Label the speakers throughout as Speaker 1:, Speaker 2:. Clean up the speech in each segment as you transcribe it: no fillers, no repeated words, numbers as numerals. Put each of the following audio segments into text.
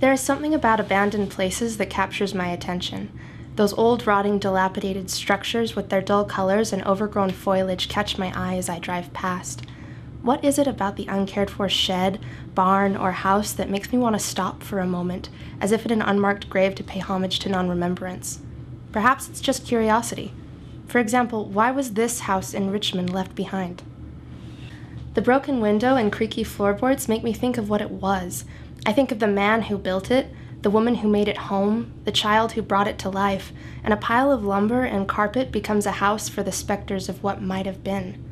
Speaker 1: There is something about abandoned places that captures my attention. Those old, rotting, dilapidated structures with their dull colors and overgrown foliage catch my eye as I drive past. What is it about the uncared-for shed, barn, or house that makes me want to stop for a moment, as if at an unmarked grave to pay homage to non-remembrance? Perhaps it's just curiosity. For example, why was this house in Richmond left behind? The broken window and creaky floorboards make me think of what it was. I think of the man who built it, the woman who made it home, the child who brought it to life, and a pile of lumber and carpet becomes a house for the specters of what might have been.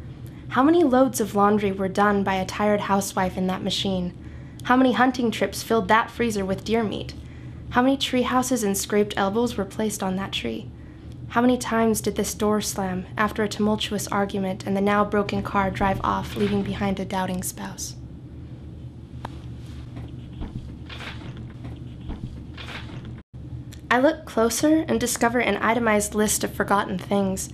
Speaker 1: How many loads of laundry were done by a tired housewife in that machine? How many hunting trips filled that freezer with deer meat? How many tree houses and scraped elbows were placed on that tree? How many times did this door slam after a tumultuous argument and the now broken car drive off, leaving behind a doubting spouse? I look closer and discover an itemized list of forgotten things.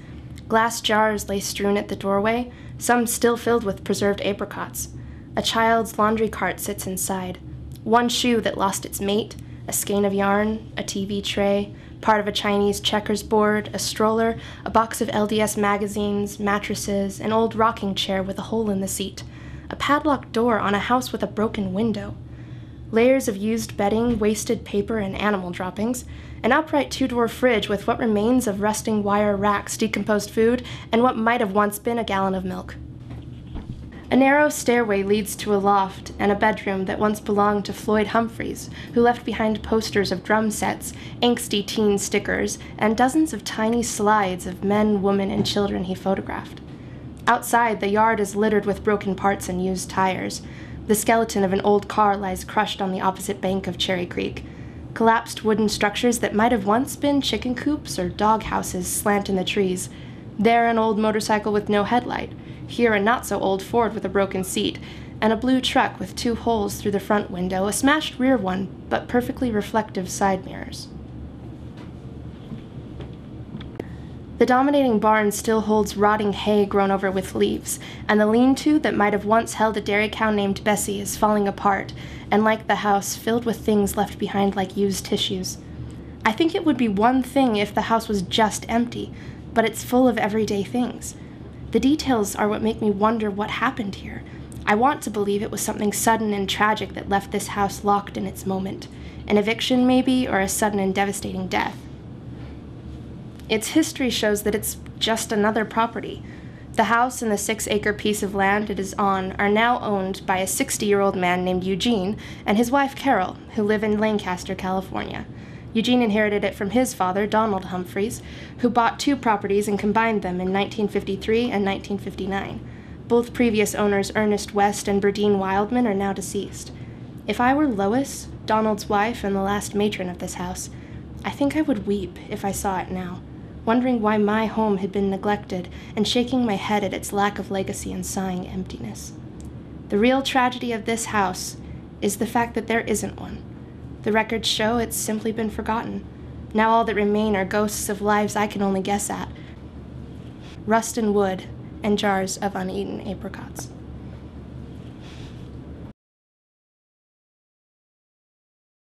Speaker 1: Glass jars lay strewn at the doorway, some still filled with preserved apricots. A child's laundry cart sits inside. One shoe that lost its mate, a skein of yarn, a TV tray, part of a Chinese checkers board, a stroller, a box of LDS magazines, mattresses, an old rocking chair with a hole in the seat, a padlocked door on a house with a broken window. Layers of used bedding, wasted paper, and animal droppings, an upright two-door fridge with what remains of rusting wire racks, decomposed food, and what might have once been a gallon of milk. A narrow stairway leads to a loft and a bedroom that once belonged to Floyd Humphreys, who left behind posters of drum sets, angsty teen stickers, and dozens of tiny slides of men, women, and children he photographed. Outside, the yard is littered with broken parts and used tires. The skeleton of an old car lies crushed on the opposite bank of Cherry Creek. Collapsed wooden structures that might have once been chicken coops or dog houses slant in the trees. There, an old motorcycle with no headlight. Here, a not-so-old Ford with a broken seat, and a blue truck with 2 holes through the front window, a smashed rear one, but perfectly reflective side mirrors. The dominating barn still holds rotting hay grown over with leaves, and the lean-to that might have once held a dairy cow named Bessie is falling apart, and like the house, filled with things left behind like used tissues. I think it would be one thing if the house was just empty, but it's full of everyday things. The details are what make me wonder what happened here. I want to believe it was something sudden and tragic that left this house locked in its moment. An eviction, maybe, or a sudden and devastating death. Its history shows that it's just another property. The house and the 6-acre piece of land it is on are now owned by a 60-year-old man named Eugene and his wife Carol, who live in Lancaster, California. Eugene inherited it from his father, Donald Humphreys, who bought 2 properties and combined them in 1953 and 1959. Both previous owners, Ernest West and Burdine Wildman, are now deceased. If I were Lois, Donald's wife and the last matron of this house, I think I would weep if I saw it now, wondering why my home had been neglected and shaking my head at its lack of legacy and sighing emptiness. The real tragedy of this house is the fact that there isn't one. The records show it's simply been forgotten. Now all that remain are ghosts of lives I can only guess at. Rust and wood, and jars of uneaten apricots.